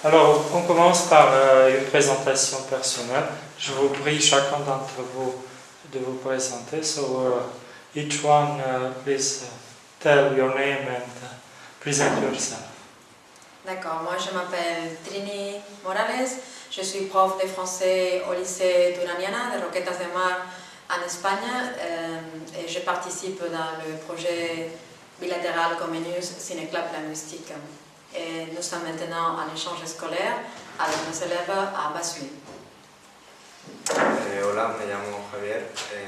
Alors, on commence par une présentation personnelle. Je vous prie chacun d'entre vous de vous présenter. So, each one, please tell your name and present yourself. D'accord, moi je m'appelle Trini Morales, je suis prof de français au lycée Duraniana de Roquetas de Mar en Espagne et je participe dans le projet bilatéral Comenius Cineclub Linguistique. Et nous sommes maintenant en échange scolaire avec nos élèves à Basui. Hola, me llamo Javier,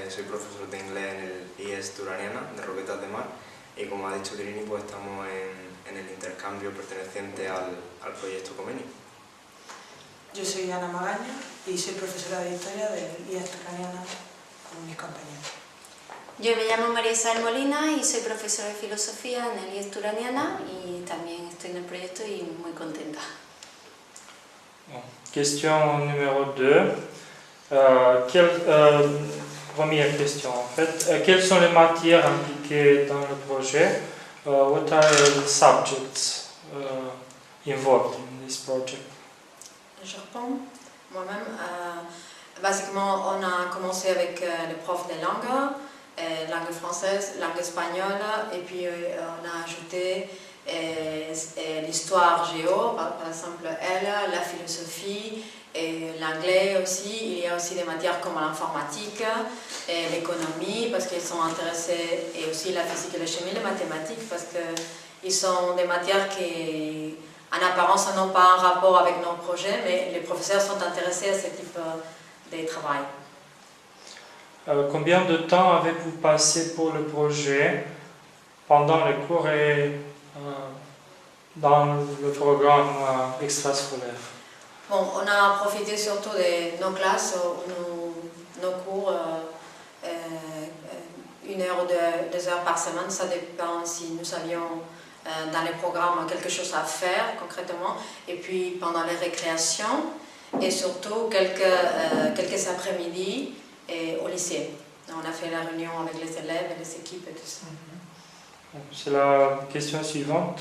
soy profesor de inglés en el IES Duraniana de Roquetas de Mar y como ha dicho Trini, pues estamos en el intercambio perteneciente al proyecto Comenius. Yo soy Ana Magaña y soy profesora de Historia del IES Duraniana con mis compañeros. Yo me llamo María Isabel Molina y soy profesora de Filosofía en el IES Duraniana y también estoy en el proyecto y muy contenta. Bon. Question numéro 2. Première question en fait. Quelles sont les matières impliquées dans le projet? What are the subjects involved in this project? Je réponds moi-même. Basiquement, on a commencé avec les profs de langue française, langue espagnole, et puis on a ajouté l'histoire géo, par exemple la philosophie, et l'anglais aussi. Il y a aussi des matières comme l'informatique, l'économie, parce qu'ils sont intéressés, et aussi la physique et la chimie, les mathématiques, parce qu'ils sont des matières qui, en apparence, n'ont pas un rapport avec nos projets, mais les professeurs sont intéressés à ce type de travail. Combien de temps avez-vous passé pour le projet pendant les cours et dans le programme extrascolaire? Bon, on a profité surtout de nos classes, nos cours, 1 heure ou 2 heures par semaine, ça dépend si nous avions dans les programmes quelque chose à faire concrètement, et puis pendant les récréations, et surtout quelques après-midi au lycée. On a fait la réunion avec les élèves et les équipes et tout ça. C'est la question suivante.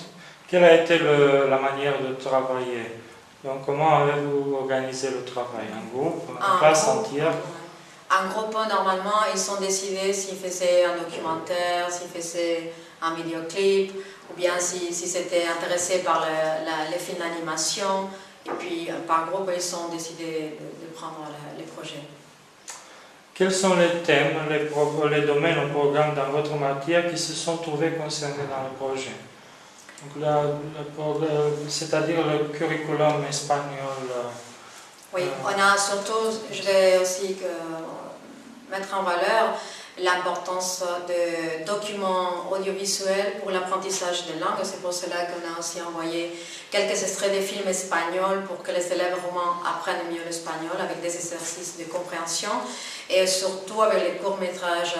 Quelle a été la manière de travailler? Donc, comment avez-vous organisé le travail? En groupe, en classe entière? En groupe, normalement, ils ont décidé s'ils faisaient un documentaire, s'ils faisaient un vidéoclip, ou bien si c'était intéressé par les films d'animation. Et puis, par groupe, ils ont décidé de prendre les projets. Quels sont les thèmes, les domaines ou programmes dans votre matière qui se sont trouvés concernés dans le projet? Donc c'est-à-dire le curriculum espagnol. Oui, on a surtout, je vais aussi mettre en valeur l'importance de documents audiovisuels pour l'apprentissage des langues. C'est pour cela qu'on a aussi envoyé quelques extraits de films espagnols pour que les élèves roumains apprennent mieux l'espagnol avec des exercices de compréhension et surtout avec les courts-métrages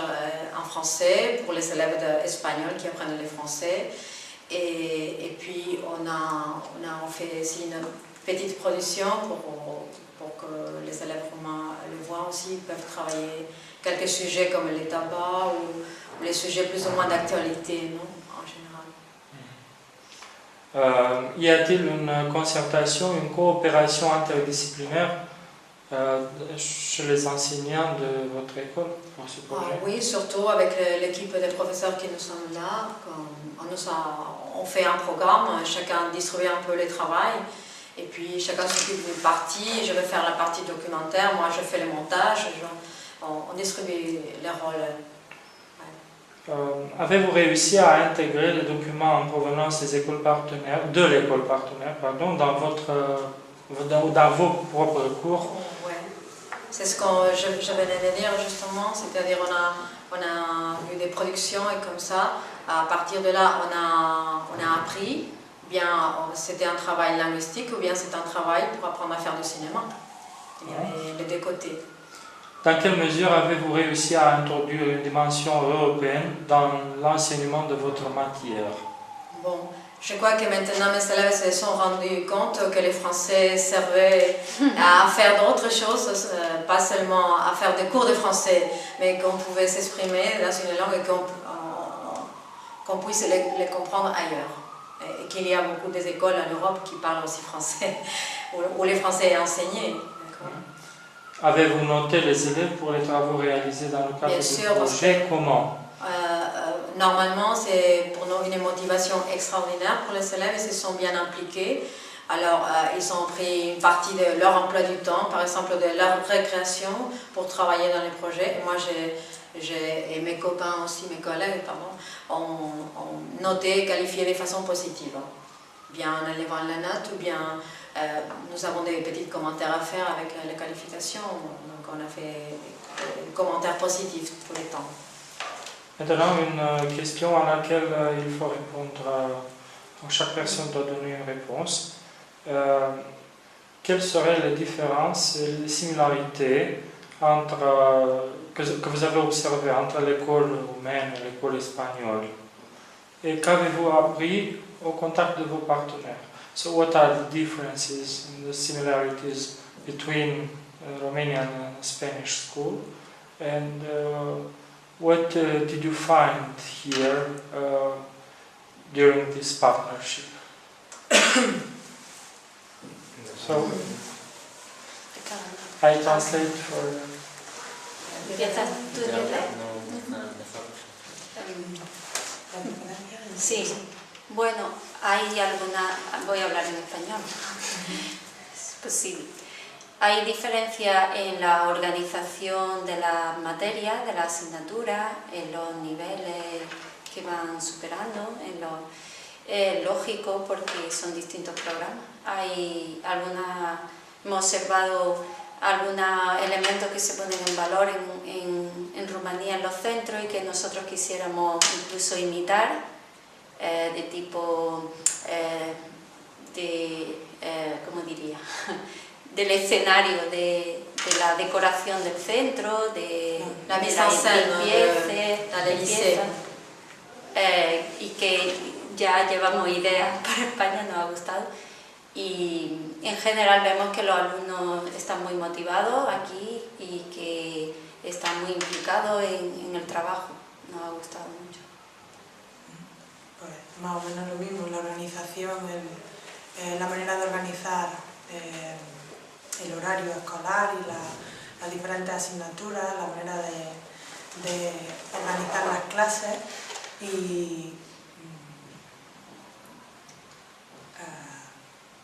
en français pour les élèves espagnols qui apprennent le français. Et puis on a fait aussi une petite production pour que les élèves roumains le voient aussi. Ils peuvent travailler quelques sujets comme les tabacs ou les sujets plus ou moins d'actualité, non, en général. Y a-t-il une concertation, une coopération interdisciplinaire chez les enseignants de votre école pour ce projet? Oui, surtout avec l'équipe des professeurs qui nous sommes là. On fait un programme, chacun distribue un peu le travail. Et puis chacun s'occupe d'une partie, je vais faire la partie documentaire, moi je fais le montage, on distribue les rôles. Ouais. Avez-vous réussi à intégrer les documents en provenance des écoles partenaires, de l'école partenaire, pardon, dans vos propres cours? Oui, c'est ce que je venais de dire justement, c'est-à-dire on a eu des productions et comme ça, à partir de là on a appris. Bien c'était un travail linguistique ou bien c'est un travail pour apprendre à faire du cinéma. Il y avait les deux côtés. Dans quelle mesure avez-vous réussi à introduire une dimension européenne dans l'enseignement de votre matière? Bon, je crois que maintenant mes élèves se sont rendus compte que les Français servaient à faire d'autres choses, pas seulement à faire des cours de français, mais qu'on pouvait s'exprimer dans une langue et qu'on puisse les comprendre ailleurs. et qu'il y a beaucoup d'écoles en Europe qui parlent aussi français, où les français est enseigné. Avez-vous noté les élèves pour les travaux réalisés dans le cadre Bien du sûr, projet? Comment? Normalement, c'est pour nous une motivation extraordinaire pour les élèves, ils se sont bien impliqués. Alors, ils ont pris une partie de leur emploi du temps, par exemple de leur récréation, pour travailler dans les projets. Et moi, et mes copains aussi, mes collègues, ont noté, qualifié de façon positive. Bien en élevant la note, ou bien nous avons des petits commentaires à faire avec les qualifications. Donc, on a fait des commentaires positifs tout le temps. Maintenant, une question à laquelle il faut répondre. Chaque personne doit donner une réponse. Quelles seraient les différences et les similarités que vous avez observées entre l'école roumaine et l'école espagnole? Et qu'avez-vous appris au contact de vos partenaires? So what are the differences and the similarities between Romanian and Spanish school? And what did you find here during this partnership? So, I translate for... ¿Empiezas tú, Yolanda? Sí, bueno, hay alguna... Voy a hablar en español, es posible. Hay diferencia en la organización de las materias, de la asignatura, en los niveles que van superando, es lógico porque son distintos programas. Hemos observado algunos elementos que se ponen en valor en Rumanía en los centros y que nosotros quisiéramos incluso imitar, de tipo, ¿cómo diría? Del escenario, de la decoración del centro, de la limpieza, y que ya llevamos ideas para España, nos ha gustado. Y en general vemos que los alumnos están muy motivados aquí y que están muy implicados en el trabajo. Nos ha gustado mucho. Pues más o menos lo mismo, la organización, la manera de organizar el horario escolar y las diferentes asignaturas, la manera de organizar las clases y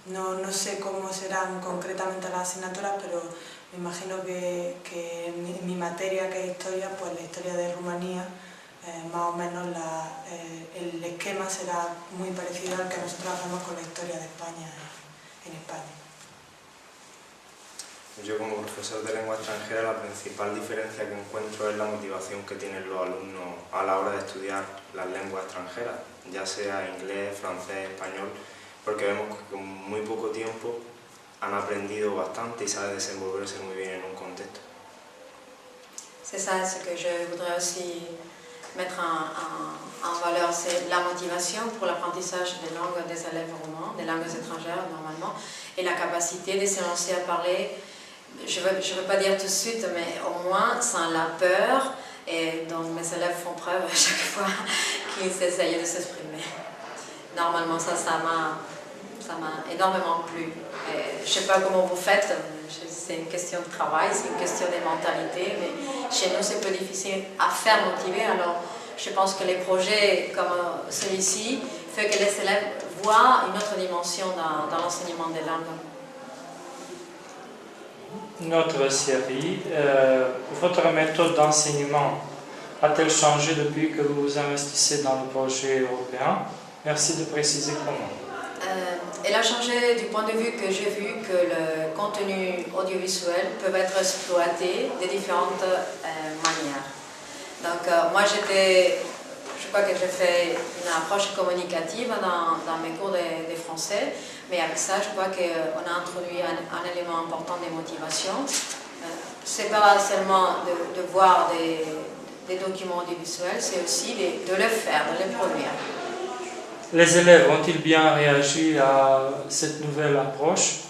no sé cómo serán concretamente las asignaturas, pero me imagino que en mi materia, que es historia, pues la historia de Rumanía, más o menos el esquema será muy parecido al que nosotros hacemos con la historia de España en España. Yo como profesor de lengua extranjera la principal diferencia que encuentro es la motivación que tienen los alumnos a la hora de estudiar las lenguas extranjeras, ya sea inglés, francés, español, porque vemos que con muy poco tiempo han aprendido bastante y saben desenvolverse muy bien en un contexto. C'est ça ce que je voudrais aussi mettre en valeur, c'est la motivation pour l'apprentissage des langues des élèves roumains, des langues étrangères normalement, et la capacité de se lancer à parler. Je veux pas dire tout de suite, mais au moins sans la peur, et donc mes élèves font preuve à chaque fois qu'ils essayent de s'exprimer. Normalement ça m'a énormément plu. Et je sais pas comment vous faites, c'est une question de travail, c'est une question de mentalité, mais chez nous c'est peu difficile à faire motiver, alors je pense que les projets comme celui-ci font que les élèves voient une autre dimension dans l'enseignement des langues. Notre série, votre méthode d'enseignement a-t-elle changé depuis que vous vous investissez dans le projet européen? Merci de préciser comment. Elle a changé du point de vue que j'ai vu que le contenu audiovisuel peut être exploité de différentes manières. Donc moi je crois que j'ai fait une approche communicative dans mes cours de français, mais avec ça je crois qu'on a introduit un élément important de motivation. C'est pas seulement de voir des documents audiovisuels, c'est aussi de le faire, de les produire. Les élèves ont-ils bien réagi à cette nouvelle approche?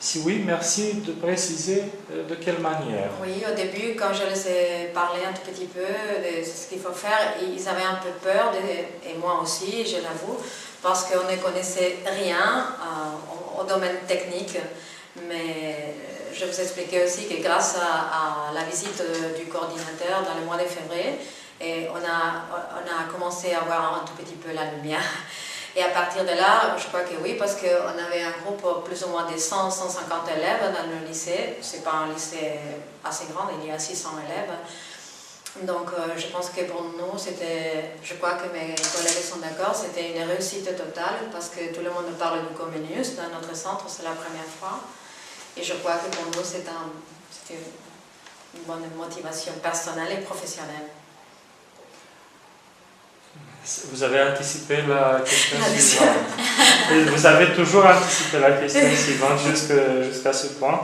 Si oui, merci de préciser de quelle manière. Oui, au début, quand je les ai parlé un tout petit peu de ce qu'il faut faire, ils avaient un peu peur, et moi aussi, je l'avoue, parce qu'on ne connaissait rien au domaine technique. Mais je vous expliquais aussi que grâce à la visite du coordinateur dans le mois de février, et on a commencé à voir un tout petit peu la lumière. Et à partir de là, je crois que oui, parce qu'on avait un groupe plus ou moins de 100-150 élèves dans le lycée. Ce n'est pas un lycée assez grand, il y a 600 élèves. Donc je pense que pour nous, je crois que mes collègues sont d'accord, c'était une réussite totale parce que tout le monde parle du Comenius dans notre centre, c'est la première fois. Et je crois que pour nous, c'était une bonne motivation personnelle et professionnelle. Vous avez anticipé la question suivante. Et vous avez toujours anticipé la question suivante jusqu'à ce point.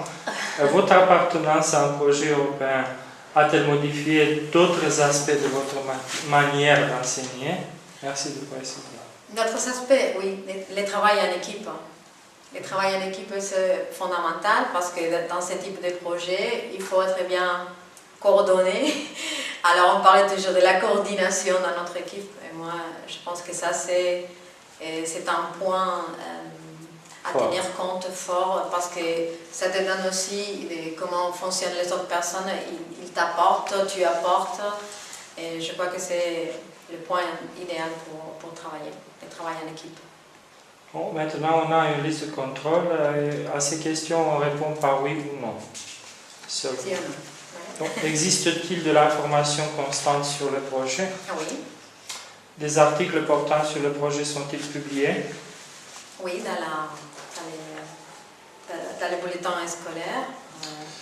Votre appartenance à un projet européen a-t-elle modifié d'autres aspects de votre manière d'enseigner? Merci de préciser. D'autres aspects, oui, le travail en équipe. Le travail en équipe, c'est fondamental parce que dans ce type de projet, il faut être bien coordonné. Alors on parlait toujours de la coordination dans notre équipe. Et moi, je pense que ça, c'est un point à tenir compte fort parce que ça te donne aussi comment fonctionnent les autres personnes. Ils t'apportent, tu apportes. Et je crois que c'est le point idéal pour travailler, le travail en équipe. Bon, maintenant, on a une liste de contrôle. À ces questions, on répond par oui ou non. Donc, existe-t-il de l'information constante sur le projet? Oui. Des articles portant sur le projet sont-ils publiés? Oui, dans les bulletins scolaires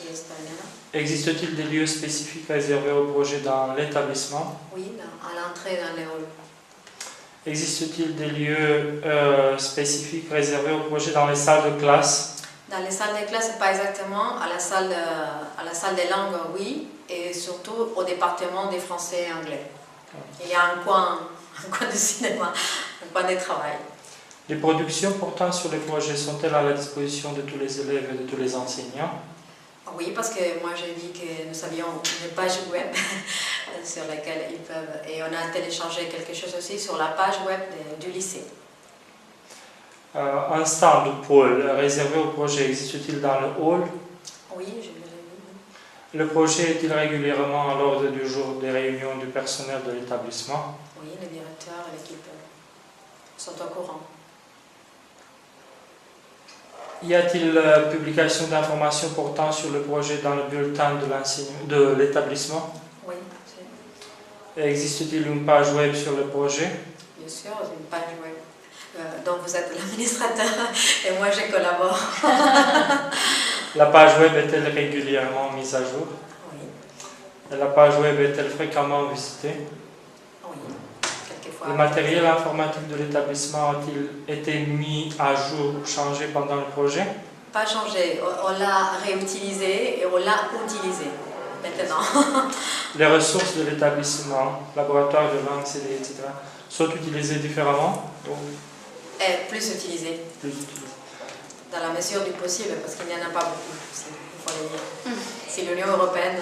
et estoniens. Existe-t-il des lieux spécifiques réservés au projet dans l'établissement? Oui, à l'entrée dans les halls. Existe-t-il des lieux spécifiques réservés au projet dans les salles de classe? Dans les salles de classe, pas exactement. À la salle des langues, oui. Et surtout au département des français et anglais. Il y a un coin de cinéma, un coin de travail. Les productions portant sur les projets sont-elles à la disposition de tous les élèves et de tous les enseignants? Oui, parce que moi j'ai dit que nous avions une page web sur laquelle ils peuvent... Et on a téléchargé quelque chose aussi sur la page web du lycée. Un stand ou pôle réservé au projet existe-t-il dans le hall? Oui, je l'ai vu. Le projet est-il régulièrement à l'ordre du jour des réunions du personnel de l'établissement? Oui, le directeur et l'équipe sont au courant. Y a-t-il publication d'informations portant sur le projet dans le bulletin de l'établissement? Oui. Existe-t-il une page web sur le projet? Bien sûr, une page web dont vous êtes l'administrateur et moi je collabore. La page web est-elle régulièrement mise à jour? Oui. Et la page web est-elle fréquemment visitée? Oui, quelquefois. Le matériel informatique de l'établissement a-t-il été mis à jour ou changé pendant le projet? Pas changé, on l'a réutilisé et on l'a utilisé maintenant. Les ressources de l'établissement, laboratoire de langue, CD, etc., sont utilisées différemment? Et plus utilisé. Plus utilisées. Dans la mesure du possible, parce qu'il n'y en a pas beaucoup, il faut le dire. C'est l'Union européenne.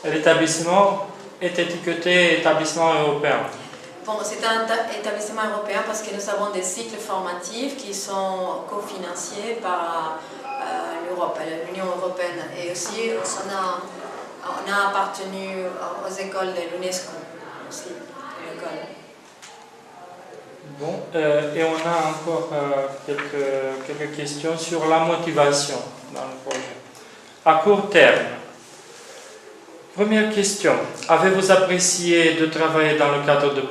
L'établissement est étiqueté établissement européen. Bon, c'est un établissement européen parce que nous avons des cycles formatifs qui sont cofinancés par l'Europe, l'Union européenne. Et aussi, on a appartenu aux écoles de l'UNESCO, aussi, l'école. Bon, et on a encore quelques questions sur la motivation dans le projet. À court terme, première question, avez-vous apprécié de travailler dans le cadre de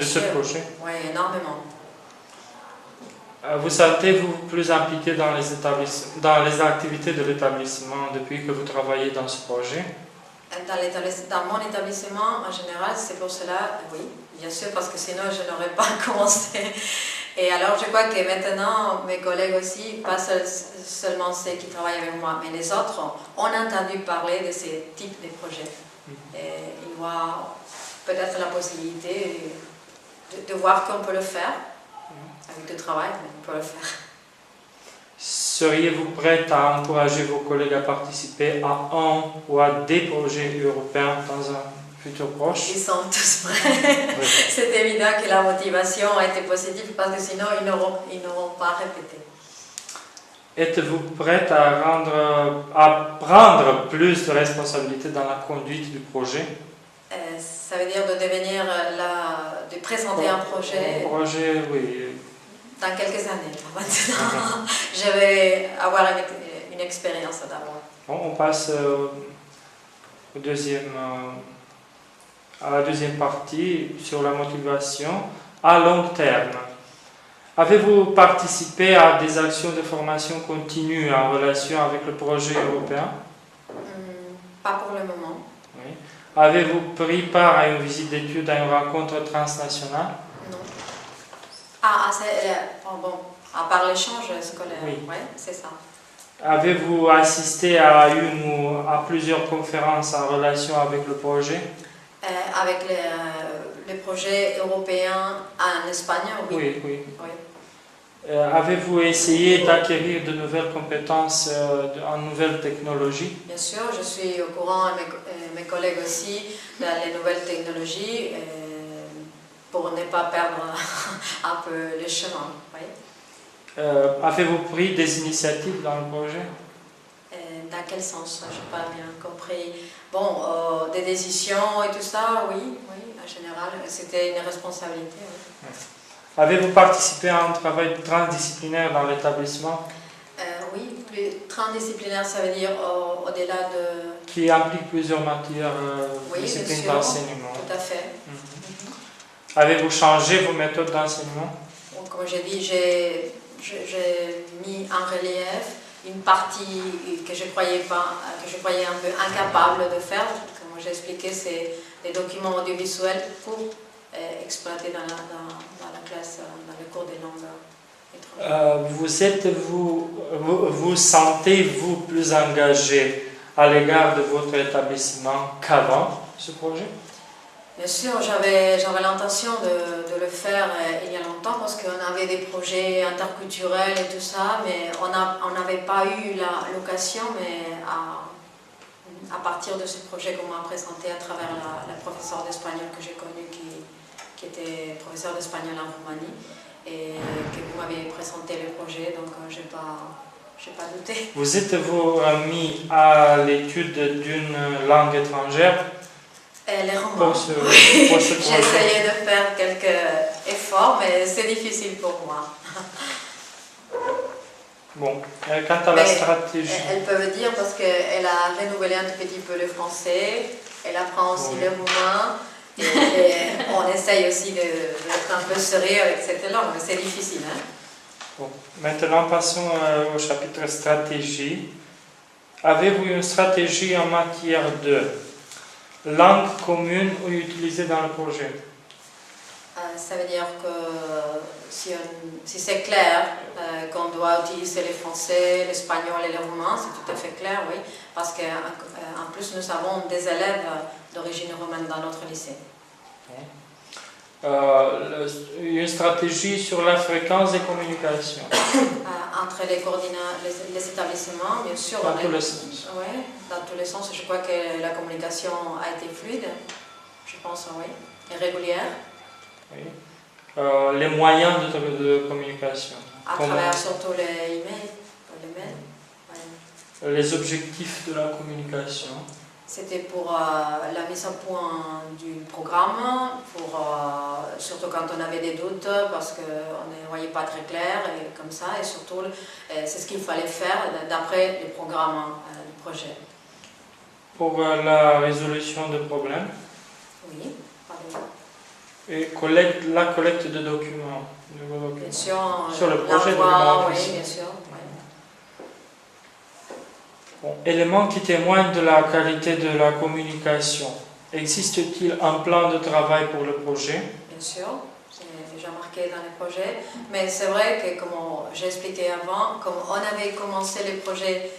ce projet? Oui, énormément. Vous sentez-vous plus impliqué dans les activités de l'établissement depuis que vous travaillez dans ce projet? Dans mon établissement, en général, c'est pour cela, oui, bien sûr, parce que sinon je n'aurais pas commencé. Et alors je crois que maintenant, mes collègues aussi, pas seulement ceux qui travaillent avec moi, mais les autres, ont entendu parler de ces types de projets. Et ils voient peut-être la possibilité de voir qu'on peut le faire, avec du travail, mais on peut le faire. seriez-vous prête à encourager vos collègues à participer à un ou à des projets européens dans un futur proche? Ils sont tous prêts. Oui. C'est évident que la motivation a été positive parce que sinon ils n'auront pas répété. Êtes-vous prête à prendre plus de responsabilités dans la conduite du projet? Ça veut dire de devenir de présenter un projet. Un projet, oui. Dans quelques années. Maintenant, je vais avoir une expérience d'abord. On passe à la deuxième partie sur la motivation à long terme. Avez-vous participé à des actions de formation continue en relation avec le projet européen? Pas pour le moment. Oui. Avez-vous pris part à une visite d'études, à une rencontre transnationale? Non. Bon, à part l'échange scolaire. Oui. Ouais, c'est ça. Avez-vous assisté à une ou à plusieurs conférences en relation avec le projet? Avec les projets européens en Espagne, oui. Oui, oui. Oui. Avez-vous essayé d'acquérir de nouvelles compétences en nouvelles technologies? Bien sûr, je suis au courant, et mes collègues aussi, dans les nouvelles technologies, pour ne pas perdre un peu le chemin. Oui. Avez-vous pris des initiatives dans le projet? Dans quel sens? Je n'ai pas bien compris. Bon, des décisions et tout ça, oui, en général, c'était une responsabilité. Oui. Avez-vous participé à un travail transdisciplinaire dans l'établissement? Oui, plus transdisciplinaire, ça veut dire au-delà de... Qui implique plusieurs matières, Oui, disciplines bien sûr, d'enseignement. tout à fait. Avez-vous changé vos méthodes d'enseignement? Donc, comme j'ai dit, j'ai mis en relief une partie que je croyais un peu incapable de faire. Comme j'ai expliqué, c'est des documents audiovisuels pour exploiter dans la classe, dans le cours des langues étrangères. Vous sentez-vous plus engagé à l'égard de votre établissement qu'avant ce projet? Bien sûr, j'avais l'intention de le faire il y a longtemps parce qu'on avait des projets interculturels et tout ça, mais on n'avait pas eu l'occasion, mais à partir de ce projet qu'on m'a présenté à travers la professeure d'espagnol que j'ai connue qui était professeure d'espagnol en Roumanie et que vous m'avez présenté le projet, donc je n'ai pas douté. Vous êtes-vous mis à l'étude d'une langue étrangère? Les romans. Pour ce projet. J'ai essayé de faire quelques efforts, mais c'est difficile pour moi. Bon, quant à la stratégie. Elle peut me dire parce qu'elle a renouvelé un petit peu le français, elle apprend aussi le roumain, et on essaye aussi d'être un peu sérieux avec cette langue, mais c'est difficile. Hein? Bon. Maintenant, passons au chapitre stratégie. Avez-vous une stratégie en matière de langue commune ou utilisée dans le projet? Ça veut dire que si c'est clair qu'on doit utiliser le français, l'espagnol et le roumain, c'est tout à fait clair, oui, parce qu'en plus nous avons des élèves d'origine roumaine dans notre lycée. Une stratégie sur la fréquence des communications. Entre les établissements, bien sûr. Dans tous les sens. Oui, dans tous les sens. Je crois que la communication a été fluide, je pense, oui, et régulière. Oui. Les moyens de communication. À travers surtout les emails. Les objectifs de la communication. C'était pour la mise à point du programme, surtout quand on avait des doutes, parce qu'on ne voyait pas très clair, et comme ça, et surtout, c'est ce qu'il fallait faire d'après le programme du projet. Pour la résolution de problèmes. Oui, pardon. Et la collecte de documents. Bien sûr, sur le projet de oui, bien sûr. Bon, éléments qui témoignent de la qualité de la communication. Existe-t-il un plan de travail pour le projet? Bien sûr, c'est déjà marqué dans les projets, mais c'est vrai que, comme j'ai expliqué avant, comme on avait commencé les projets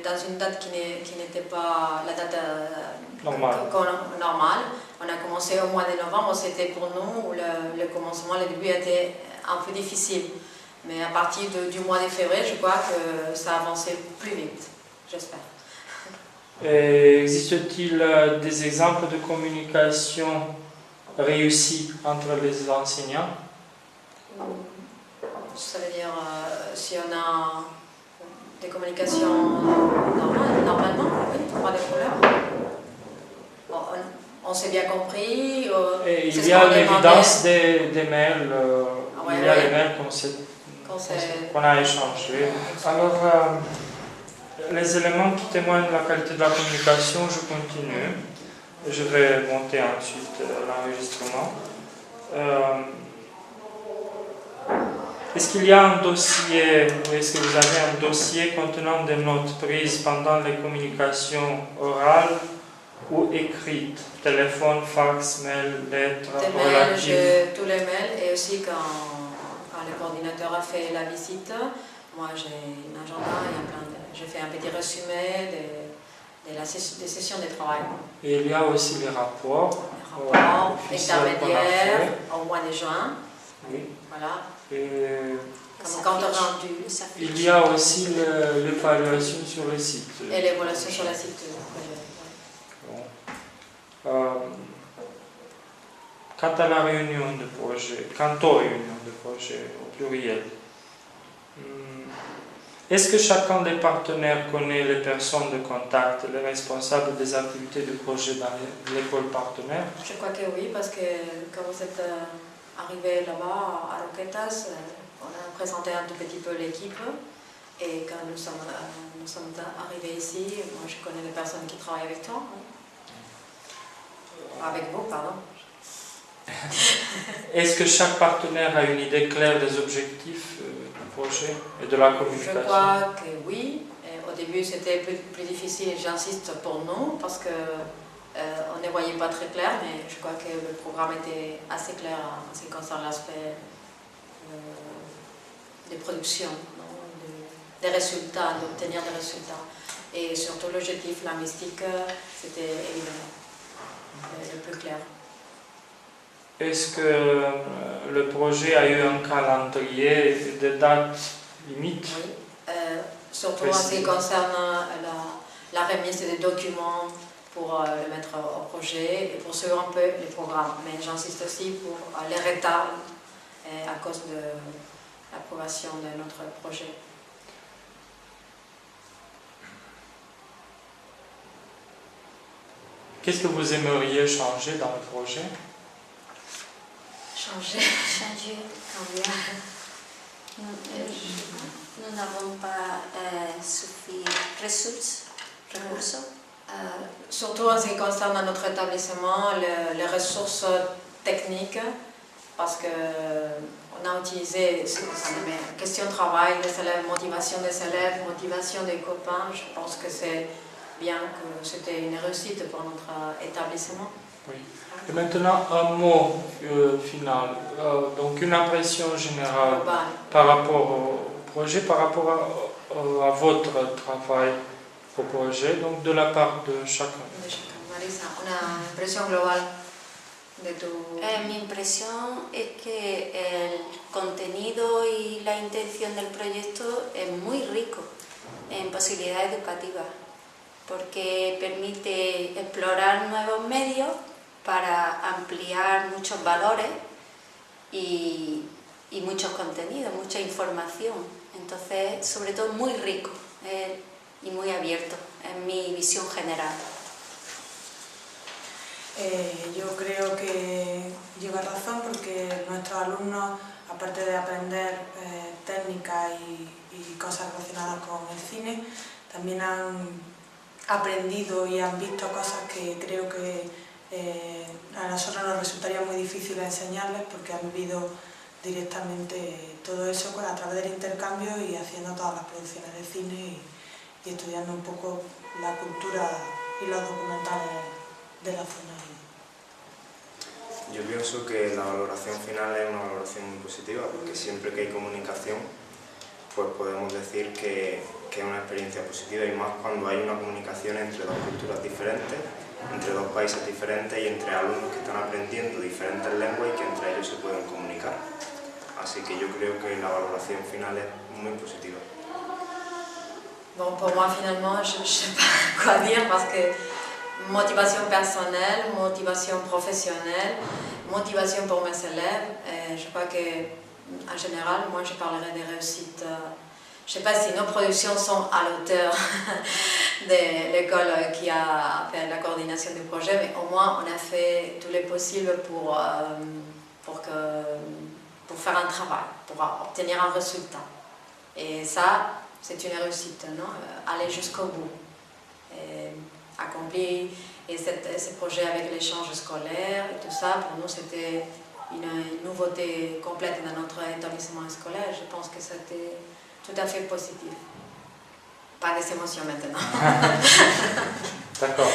dans une date qui n'était pas la date normale, on a commencé au mois de novembre, c'était pour nous, le commencement, le début était un peu difficile. Mais à partir du mois de février, je crois que ça a avancé plus vite, j'espère. Et existe-t-il des exemples de communication réussie entre les enseignants? Ça veut dire si on a des communications normalement, oui, pas de problème. Bon, on s'est bien compris. Et il y a l'évidence des mails, il y a les mails qu'on a échangés. Alors, les éléments qui témoignent de la qualité de la communication, je continue. Je vais monter ensuite l'enregistrement. Est-ce qu'il y a un dossier, ou est-ce que vous avez un dossier contenant des notes prises pendant les communications orales ou écrites? Téléphone, fax, mail, lettres, relatives? Tous les mails, et aussi quand le coordinateur a fait la visite, moi j'ai un agenda, j'ai fait un petit résumé des sessions de travail. Et il y a aussi les rapports. Les rapports intermédiaires au mois de juin. Oui. Voilà. Et Comme compte rendu. il y a aussi l'évaluation sur le site. Et l'évaluation sur le site. Bon. Quant à la réunion de projet, quant aux réunions de projet au pluriel, est-ce que chacun des partenaires connaît les personnes de contact, les responsables des activités de projet dans l'école partenaire? Je crois que oui, parce que quand vous êtes arrivé là-bas à Roquetas, on a présenté un tout petit peu l'équipe. Et quand nous sommes arrivés ici, moi je connais les personnes qui travaillent avec toi. Avec vous, pardon. Est-ce que chaque partenaire a une idée claire des objectifs du projet et de la communication? Je crois que oui. Et au début, c'était plus difficile, j'insiste, pour nous, parce qu'on ne voyait pas très clair, mais je crois que le programme était assez clair en ce qui concerne l'aspect de production, des résultats, d'obtenir des résultats. Et surtout l'objectif linguistique, c'était évidemment le plus clair. Est-ce que le projet a eu un calendrier et des dates limites? Oui, surtout en ce qui concerne la remise des documents pour le mettre au projet et pour suivre un peu les programmes. Mais j'insiste aussi pour les retards à cause de l'approbation de notre projet. Qu'est-ce que vous aimeriez changer dans le projet? Changer. Nous n'avons pas recursos. Surtout en ce qui concerne notre établissement, les ressources techniques, parce qu'on a utilisé question de travail des élèves, motivation des élèves, motivation des copains. Je pense que c'est bien que c'était une réussite pour notre établissement. Oui. Et maintenant, un mot final, donc une impression générale par rapport au projet, par rapport à votre travail au projet, donc de la part de chacun. Marisa, una impresión global de tu... Mi impresión es que el contenido y la intención del proyecto es muy rico en posibilidades educativas, porque permite explorar nuevos medios para ampliar muchos valores y muchos contenidos, mucha información. Entonces, sobre todo, muy rico y muy abierto, en mi visión general. Yo creo que lleva razón porque nuestros alumnos, aparte de aprender técnicas y cosas relacionadas con el cine, también han aprendido y han visto cosas que creo que a nosotros nos resultaría muy difícil enseñarles porque han vivido directamente todo eso a través del intercambio y haciendo todas las producciones de cine y estudiando un poco la cultura y los documentales de la zona. Yo pienso que la valoración final es una valoración muy positiva porque siempre que hay comunicación pues podemos decir que es una experiencia positiva y más cuando hay una comunicación entre dos culturas diferentes, entre dos países diferentes y entre alumnos que están aprendiendo diferentes lenguas y que entre ellos se pueden comunicar. Así que yo creo que la valoración final es muy positiva. Bon, pour moi, finalement, je ne sais pas quoi dire parce que motivation personnelle, motivation professionnelle, motivation pour mes élèves, je crois qu'en général, moi, je parlerai des réussites. Je ne sais pas si nos productions sont à l'auteur de l'école qui a fait la coordination du projet, mais au moins, on a fait tout le possible pour faire un travail, pour obtenir un résultat. Et ça, c'est une réussite, non? Aller jusqu'au bout. Et accomplir ce projet avec l'échange scolaire et tout ça, pour nous, c'était une nouveauté complète dans notre établissement scolaire. Je pense que c'était tout à fait positif. Pas des émotions maintenant. D'accord.